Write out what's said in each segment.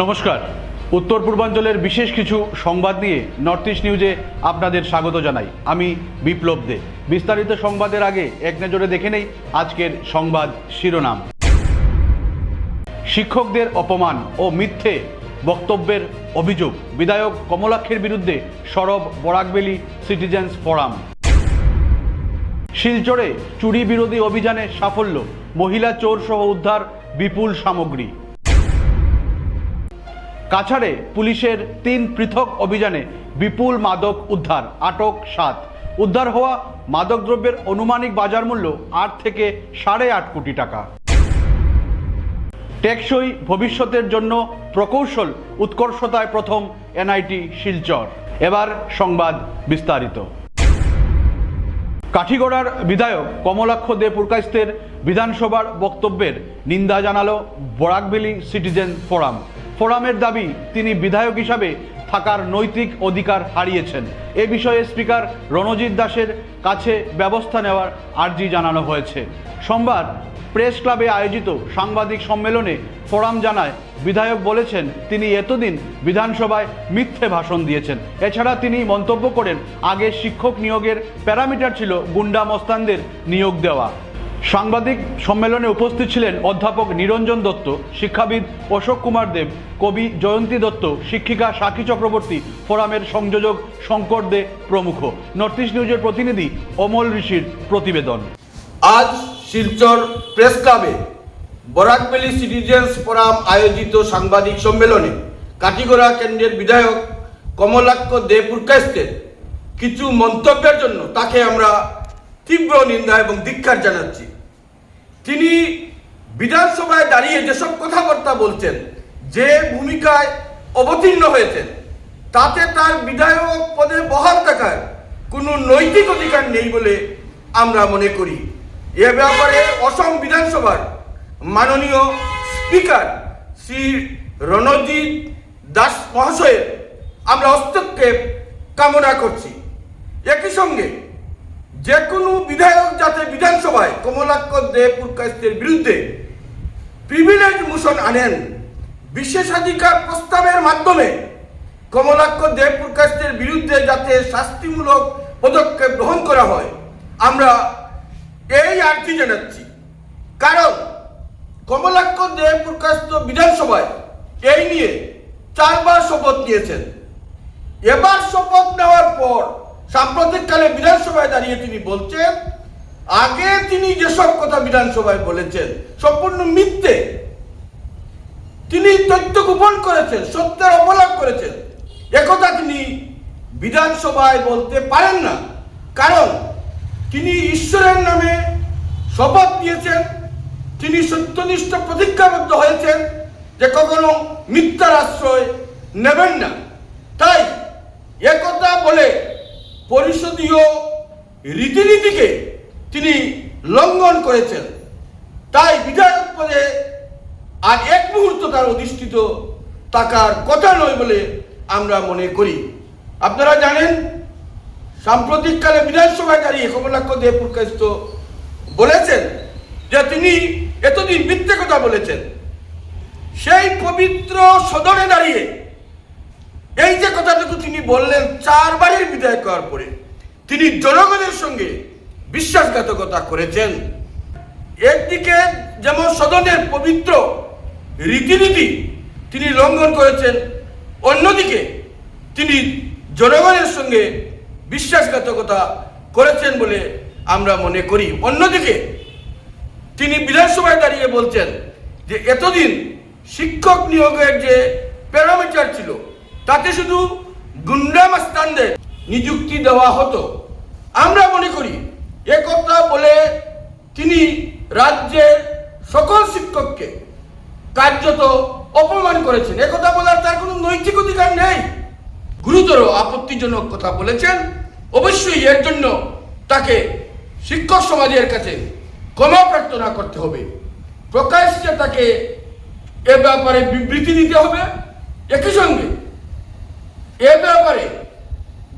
নমস্কার। উত্তর পূর্বাঞ্চলের বিশেষ কিছু সংবাদ নিয়ে নর্থ ইস্ট নিউজে আপনাদের স্বাগত জানাই। আমি বিপ্লব দে। বিস্তারিত সংবাদের আগে এক নজরে দেখে নেই আজকের সংবাদ শিরোনাম। শিক্ষকদের অপমান ও মিথ্যে বক্তব্যের অভিযোগ, বিধায়ক কমলাক্ষের বিরুদ্ধে সরব বরাকবেলি সিটিজেন্স ফোরাম। শিলচরে চুরি বিরোধী অভিযানে সাফল্য, মহিলা চোর সহ উদ্ধার বিপুল সামগ্রী। কাছাড়ে পুলিশের 3 পৃথক অভিযানে বিপুল মাদক উদ্ধার, আটক 7। উদ্ধার হওয়া মাদকদ্রব্যের আনুমানিক বাজার মূল্য 8 থেকে 8.5 কোটি টাকা। টেকসই ভবিষ্যতের জন্য প্রকৌশল উৎকর্ষতায় প্রথম এনআইটি শিলচর। এবার সংবাদ বিস্তারিত। কাঠিগড়ার বিধায়ক কমলাক্ষ দে পুরকাইস্তের বিধানসভার বক্তব্যের নিন্দা জানালো বরাকবেলি সিটিজেন ফোরাম। ফোরামের দাবি, তিনি বিধায়ক হিসাবে থাকার নৈতিক অধিকার হারিয়েছেন। এ বিষয়ে স্পিকার রণজিৎ দাসের কাছে ব্যবস্থা নেওয়ার আর্জি জানানো হয়েছে। সোমবার প্রেস ক্লাবে আয়োজিত সাংবাদিক সম্মেলনে ফোরাম জানায়, বিধায়ক বলেছেন তিনি এতদিন বিধানসভায় মিথ্যে ভাষণ দিয়েছেন। এছাড়া তিনি মন্তব্য করেন, আগে শিক্ষক নিয়োগের প্যারামিটার ছিল গুন্ডা মস্তানদের নিয়োগ দেওয়া। সাংবাদিক সম্মেলনে উপস্থিত ছিলেন অধ্যাপক নিরঞ্জন দত্ত, শিক্ষাবিদ অশোক কুমার দেব, কবি জয়ন্তী দত্ত, শিক্ষিকা সাক্ষী চক্রবর্তী, ফোরামের সংযোজক শঙ্কর দে প্রমুখ। নর্থ ইস্ট নিউজের প্রতিনিধি অমল ঋষির প্রতিবেদন। আজ শিলচর প্রেস ক্লাবে বরাকবেলি সিটিজেন্স ফোরাম আয়োজিত সাংবাদিক সম্মেলনে কাঠিগড়া কেন্দ্রের বিধায়ক কমলাক্ষ দে পুরকাইস্তের কিছু মন্তব্যের জন্য তাকে আমরা তীব্র নিন্দা এবং ধিক্কার জানাচ্ছি। তিনি বিধানসভায় দাঁড়িয়ে যেসব কথাবার্তা বলছেন, যে ভূমিকায় অবতীর্ণ হয়েছেন, তাতে তার বিধায়ক পদে বহাল থাকার কোনো নৈতিক অধিকার নেই বলে আমরা মনে করি। এ ব্যাপারে অসম বিধানসভার মাননীয় স্পিকার শ্রী রণজিৎ দাস মহাশয়ের আমরা হস্তক্ষেপ কামনা করছি। একই সঙ্গে যে কোনো বিধায়ক যাতে বিধানসভায় কমলাক্ষ দে পুরকাইস্তের বিরুদ্ধে প্রিভিলেজ মোশন আনেন, বিশেষাধিকার প্রস্তাবের মাধ্যমে কমলাক্ষ দে পুরকাইস্তের বিরুদ্ধে যাতে শাস্তিমূলক পদক্ষেপ গ্রহণ করা হয়, আমরা এই আর্জি জানাচ্ছি। কারণ কমলাক্ষ দে পুরকাইস্ত বিধানসভায় এই নিয়ে 4 বার শপথ নিয়েছেন। এবার শপথ নেওয়ার পর সাম্প্রতিককালে বিধানসভায় দাঁড়িয়ে তিনি বলছেন, আগে তিনি যেসব কথা বিধানসভায় বলেছেন সম্পূর্ণ মিথ্যে। তিনি তথ্য গোপন করেছেন, সত্যের অবলাপ করেছেন। একথা তিনি বিধানসভায় বলতে পারেন না, কারণ তিনি ঈশ্বরের নামে শপথ নিয়েছেন। তিনি সত্যনিষ্ঠ প্রতিজ্ঞাবদ্ধ হয়েছেন যে কখনো মিথ্যার আশ্রয় নেবেন না। তাই একথা বলে পরিষদীয় রীতিনীতিকে তিনি লঙ্ঘন করেছেন। তাই বিধায়ক পদে আর এক মুহূর্ত তার অধিষ্ঠিত থাকার কথা নয় বলে আমরা মনে করি। আপনারা জানেন, সাম্প্রতিককালে বিধানসভায় দাঁড়িয়ে কমলাক্ষ দে পুরকাইস্ত বলেছেন যে তিনি এতদিন মিথ্যে কথা বলেছেন। সেই পবিত্র সদনে দাঁড়িয়ে এই যে কথাটুকু তিনি বললেন, 4 বারের বিধায়ক হওয়ার পরে তিনি জনগণের সঙ্গে বিশ্বাসঘাতকতা করেছেন। একদিকে যেমন সদনের পবিত্র রীতিনীতি তিনি লঙ্ঘন করেছেন, অন্যদিকে তিনি জনগণের সঙ্গে বিশ্বাসঘাতকতা করেছেন বলে আমরা মনে করি। অন্যদিকে তিনি বিধানসভায় দাঁড়িয়ে বলছেন যে এতদিন শিক্ষক নিয়োগের যে প্যারামিটার ছিল, তাতে শুধু গুন্ডা মাস্তানদের নিযুক্তি দেওয়া হতো। আমরা মনে করি একথা বলে তিনি রাজ্যের সকল শিক্ষককে কার্যত অপমান করেছেন। একথা বলার তার কোনো নৈতিক অধিকার নেই। গুরুতর আপত্তিজনক কথা বলেছেন। অবশ্যই এর জন্য তাকে শিক্ষক সমাজের কাছে ক্ষমা প্রার্থনা করতে হবে। প্রকাশ্যে তাকে এ ব্যাপারে বিবৃতি দিতে হবে। একই সঙ্গে এ ব্যাপারে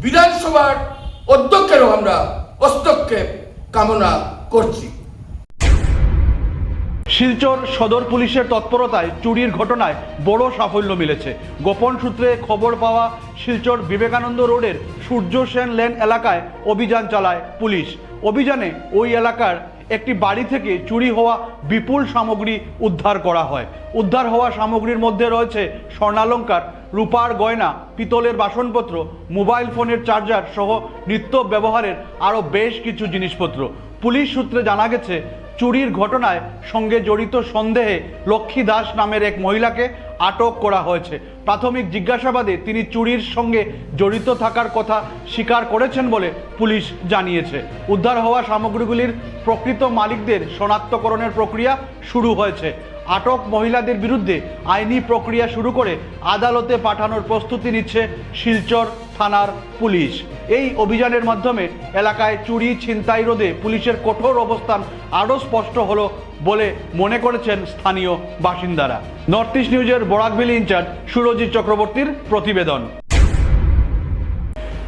বিধানসভার অধ্যক্ষেরও আমরা হস্তক্ষেপ কামনা করছি। শিলচর সদর পুলিশের তৎপরতায় চুরির ঘটনায় বড় সাফল্য মিলেছে। গোপন সূত্রে খবর পাওয়া শিলচর বিবেকানন্দ রোডের সূর্য সেন লেন এলাকায় অভিযান চালায় পুলিশ। অভিযানে ওই এলাকার একটি বাড়ি থেকে চুরি হওয়া বিপুল সামগ্রী উদ্ধার করা হয়। উদ্ধার হওয়া সামগ্রীর মধ্যে রয়েছে স্বর্ণালংকার, রূপার গয়না, পিতলের বাসনপত্র, মোবাইল ফোনের চার্জার সহ নিত্য ব্যবহারের আরও বেশ কিছু জিনিসপত্র। পুলিশ সূত্রে জানা গেছে, চুরির ঘটনায় সঙ্গে জড়িত সন্দেহে লক্ষ্মী দাস নামের এক মহিলাকে আটক করা হয়েছে। প্রাথমিক জিজ্ঞাসাবাদে তিনি চুরির সঙ্গে জড়িত থাকার কথা স্বীকার করেছেন বলে পুলিশ জানিয়েছে। উদ্ধার হওয়া সামগ্রীগুলির প্রকৃত মালিকদের শনাক্তকরণের প্রক্রিয়া শুরু হয়েছে। আটক মহিলাদের বিরুদ্ধে আইনি প্রক্রিয়া শুরু করে আদালতে পাঠানোর প্রস্তুতি নিচ্ছে শিলচর থানার পুলিশ। এই অভিযানের মাধ্যমে এলাকায় চুরি ছিনতাই রোধে পুলিশের কঠোর অবস্থান আরও স্পষ্ট হলো বলে মনে করেছেন স্থানীয় বাসিন্দারা। নর্থ ইস্ট নিউজের বরাকভ্যালি ইনচার্জ সুরজিৎ চক্রবর্তীর প্রতিবেদন।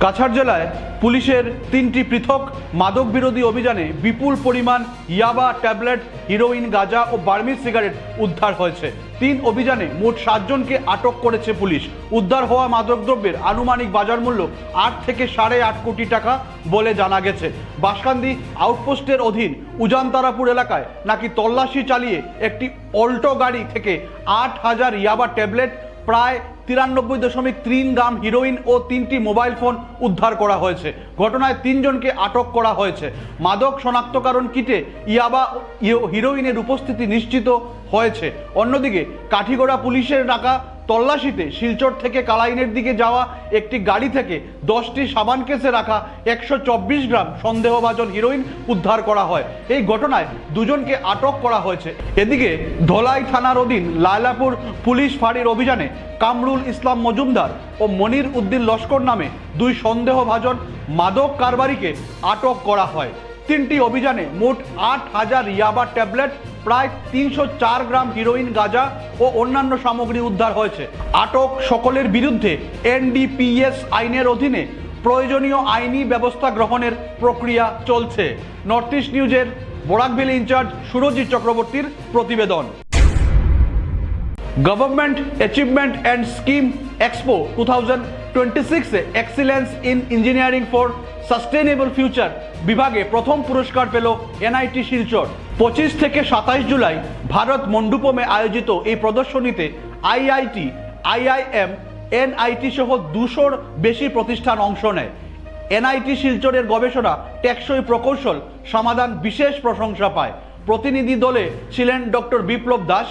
কাছাড় জেলায় পুলিশের 3টি পৃথক মাদক বিরোধী অভিযানে বিপুল পরিমাণ ইয়াবা, ট্যাবলেট, হিরোইন, গাঁজা ও বার্মিজ সিগারেট উদ্ধার হয়েছে। 3 অভিযানে মোট 7 জনকে আটক করেছে পুলিশ। উদ্ধার হওয়া মাদকদ্রব্যের আনুমানিক বাজার মূল্য 8 থেকে 8.5 কোটি টাকা বলে জানা গেছে। বাঁশকান্দি আউটপোস্টের অধীন উজানতারাপুর এলাকায় নাকি তল্লাশি চালিয়ে একটি অল্টো গাড়ি থেকে 8,000 ইয়াবা ট্যাবলেট, প্রায় 93.3 গ্রাম হিরোইন ও 3টি মোবাইল ফোন উদ্ধার করা হয়েছে। ঘটনায় 3 জনকে আটক করা হয়েছে। মাদক শনাক্তকরণ কিটে ইয়াবা হিরোইনের উপস্থিতি নিশ্চিত হয়েছে। অন্যদিকে কাঠিগড়া পুলিশের ডাকা তল্লাশিতে শিলচর থেকে কালাইনের দিকে যাওয়া একটি গাড়ি থেকে 10টি সাবান কেসে রাখা 124 গ্রাম সন্দেহভাজন হিরোইন উদ্ধার করা হয়। এই ঘটনায় 2 জনকে আটক করা হয়েছে। এদিকে ধলাই থানার অধীন লায়লাপুর পুলিশ ফাঁড়ির অভিযানে কামরুল ইসলাম মজুমদার ও মনির উদ্দিন লস্কর নামে 2 সন্দেহভাজন মাদক কারবারিকে আটক করা হয়। 3টি অভিযানে মোট 8,000 ইয়াবা ট্যাবলেট, প্রায় 304 গ্রাম হিরোইন, গাঁজা ও অন্যান্য সামগ্রী উদ্ধার হয়েছে। আটক সকলের বিরুদ্ধে NDPS আইনের অধীনে প্রয়োজনীয় আইনি ব্যবস্থা গ্রহণের প্রক্রিয়া চলছে। নর্থ ইস্ট নিউজের বরাকভ্যালি ইনচার্জ সুরজিৎ চক্রবর্তীর প্রতিবেদন। Government achievement and scheme expo 2026 A excellence in engineering for sustainable future বিভাগে প্রথম পুরস্কার পেল NIT শিলচর। 25 থেকে 27 জুলাই ভারত মণ্ডপমে আয়োজিত এই প্রদর্শনীতে IIT, IIM, NIT সহ 200-র বেশি প্রতিষ্ঠান অংশ নেয়। NIT শিলচরের গবেষণা টেকসই প্রকৌশল সমাধান বিশেষ প্রশংসা পায়। প্রতিনিধি দলে ছিলেন ডক্টর বিপ্লব দাস,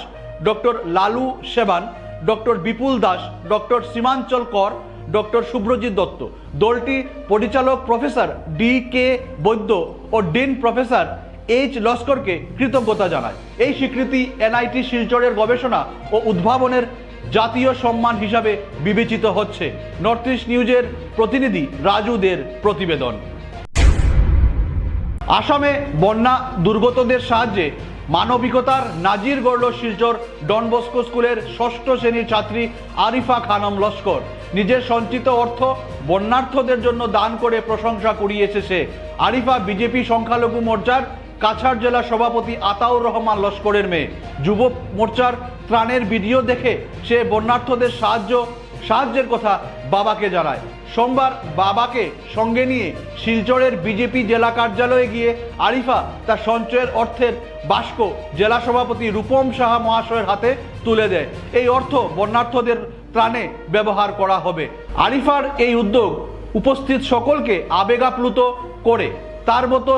ডক্টর লালু সেবান, ডক্টর বিপুল দাস, ডক্টর সীমাঞ্চল কর, ডক্টর শুভ্রজিৎ দত্ত। দলটি পরিচালক প্রফেসর DK বৈদ্য ও ডিন প্রফেসর H লস্করকে কৃতজ্ঞতা জানায়। এই স্বীকৃতি NIT শিলচরের গবেষণা ও উদ্ভাবনের জাতীয় সম্মান হিসাবে বিবেচিত হচ্ছে। নর্থ ইস্ট নিউজের প্রতিনিধি রাজু দের প্রতিবেদন। আসামে বন্যা দুর্গতদের সাহায্যে মানবিকতার নাজির গড়ল শিলচর ডন বস্কো স্কুলের 6ষ্ঠ শ্রেণীর ছাত্রী আরিফা খানম লস্কর। নিজের সঞ্চিত অর্থ বন্যার্থদের জন্য দান করে প্রশংসা কুড়িয়েছে সে। আরিফা বিজেপি সংখ্যালঘু মোর্চার কাছাড় জেলা সভাপতি আতাউর রহমান লস্করের মেয়ে। যুব মোর্চার ত্রাণের ভিডিও দেখে সে বন্যার্থদের সাহায্যের কথা বাবাকে জানায়। সোমবার বাবাকে সঙ্গে নিয়ে শিলচরের বিজেপি জেলা কার্যালয়ে গিয়ে আরিফা তার সঞ্চয়ের অর্থের বাস্ক জেলা সভাপতি রূপম সাহা মহাশয়ের হাতে তুলে দেয়। এই অর্থ বন্যার্থদের ত্রাণে ব্যবহার করা হবে। আরিফার এই উদ্যোগ উপস্থিত সকলকে আবেগাপ্লুত করে। তার মতো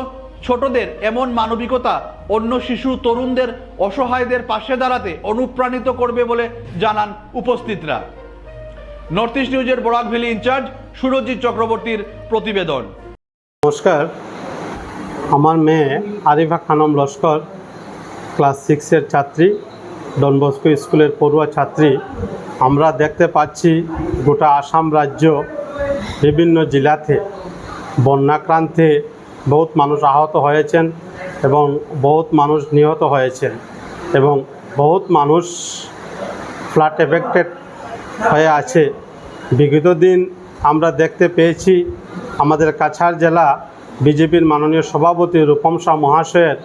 ছোটদের এমন মানবিকতা অন্য শিশু, তরুণদের, অসহায়দের পাশে দাঁড়াতে অনুপ্রাণিত করবে বলে জানান উপস্থিতরা। নর্থ ইস্ট নিউজের বরাকভ্যালি ইনচার্জ সুরজিৎ চক্রবর্তীর প্রতিবেদন। নমস্কার, আমার মেয়ে আরিফা খানম লস্কর ক্লাস 6-এর ছাত্রী, ডন বস্কো স্কুলের পড়ুয়া ছাত্রী। আমরা দেখতে পাচ্ছি গোটা আসাম রাজ্য বিভিন্ন জেলাতে বন্যাক্রান্তে বহুত মানুষ আহত হয়েছেন এবং বহুত মানুষ নিহত হয়েছেন এবং বহুত মানুষ ফ্লাড এফেক্টেড হয়ে আছে। বিগত দিন আমরা দেখতে পেয়েছি আমাদের কাছাড় জেলা বিজেপির মাননীয় সভাপতি রূপম শাহ মহাশয়ের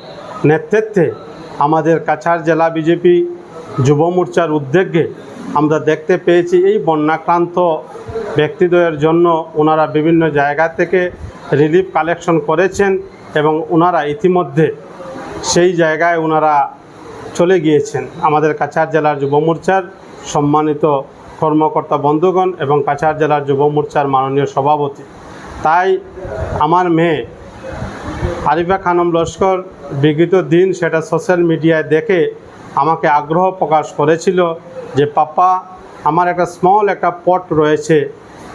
নেতৃত্বে আমাদের কাছাড় জেলা বিজেপি যুব মোর্চার উদ্যোগে আমরা দেখতে পেয়েছি এই বন্যাক্রান্ত ব্যক্তিদ্বয়ের জন্য ওনারা বিভিন্ন জায়গা থেকে রিলিফ কালেকশন করেছেন এবং ওনারা ইতিমধ্যে সেই জায়গায় ওনারা চলে গিয়েছেন। আমাদের কাছাড় জেলার যুব মোর্চার সম্মানিত কর্মকর্তা বন্ধুগণ এবং কাছাড় জেলার যুব মোর্চার মাননীয় সভাপতি। তাই আমার মেয়ে আরিফা খানম লস্কর বিগত দিন সেটা সোশ্যাল মিডিয়ায় দেখে আমাকে আগ্রহ প্রকাশ করেছিল যে পাপ্পা আমার একটা স্মল একটা পট রয়েছে,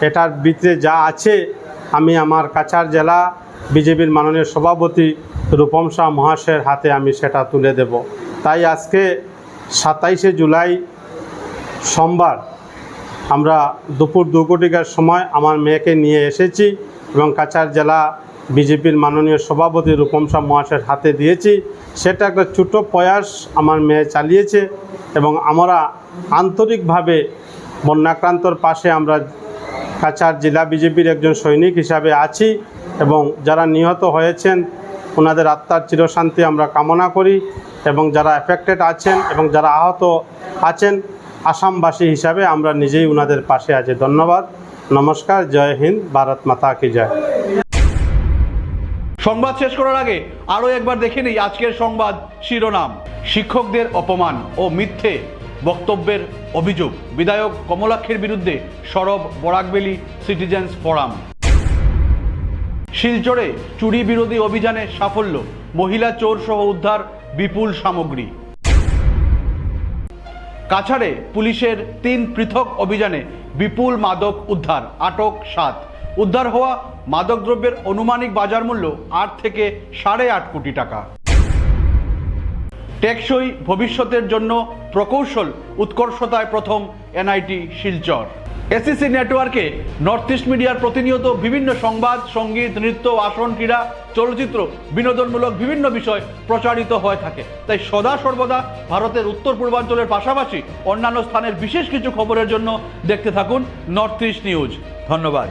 এটার ভিতরে যা আছে আমি আমার কাছাড় জেলা বিজেপির মাননীয় সভাপতি রূপম শাহ মহাশয়ের হাতে আমি সেটা তুলে দেব। তাই আজকে 27শে জুলাই সোমবার আমরা দুপুর 2 কোটিকার সময় আমার মেয়েকে নিয়ে এসেছি এবং কাছাড় জেলা বিজেপির মাননীয় সভাপতি রূপম শাহ মহাশয়ের হাতে দিয়েছি। সেটা একটা ছোটো প্রয়াস আমার মেয়ে চালিয়েছে এবং আমরা আন্তরিকভাবে বন্যাক্রান্তর পাশে আমরা কাছাড় জেলা বিজেপির একজন সৈনিক হিসাবে আছি এবং যারা নিহত হয়েছেন ওনাদের আত্মার চিরশান্তি আমরা কামনা করি এবং যারা এফেক্টেড আছেন এবং যারা আহত আছেন আসামবাসী হিসাবে আমরা নিজেই ওনাদের পাশে আছি। ধন্যবাদ, নমস্কার, জয় হিন্দ, ভারত মাতা কি জয়। সংবাদ শেষ করার আগে আরও একবার দেখে নিই আজকের সংবাদ শিরোনাম। শিক্ষকদের অপমান ও মিথ্যে বক্তব্যের অভিযোগ, বিধায়ক কমলাক্ষের বিরুদ্ধে সরব বরাকভ্যালি সিটিজেন্স ফোরাম। শিলচরে চুরি বিরোধী অভিযানে সাফল্য, মহিলা চোর সহ উদ্ধার বিপুল সামগ্রী। কাছাড়ে পুলিশের 3 পৃথক অভিযানে বিপুল মাদক উদ্ধার, আটক 7। উদ্ধার হওয়া মাদকদ্রব্যের আনুমানিক বাজার মূল্য 8 থেকে 8.5 কোটি টাকা। টেকসই ভবিষ্যতের জন্য প্রকৌশল উৎকর্ষতায় প্রথম এনআইটি শিলচর। এসিসি নেটওয়ার্কে নর্থ ইস্ট মিডিয়ার প্রতিনিয়ত বিভিন্ন সংবাদ, সঙ্গীত, নৃত্য, আসন, ক্রীড়া, চলচ্চিত্র, বিনোদনমূলক বিভিন্ন বিষয় প্রচারিত হয়ে থাকে। তাই সদা সর্বদা ভারতের উত্তর পূর্বাঞ্চলের পাশাপাশি অন্যান্য স্থানের বিশেষ কিছু খবরের জন্য দেখতে থাকুন নর্থ ইস্ট নিউজ। ধন্যবাদ।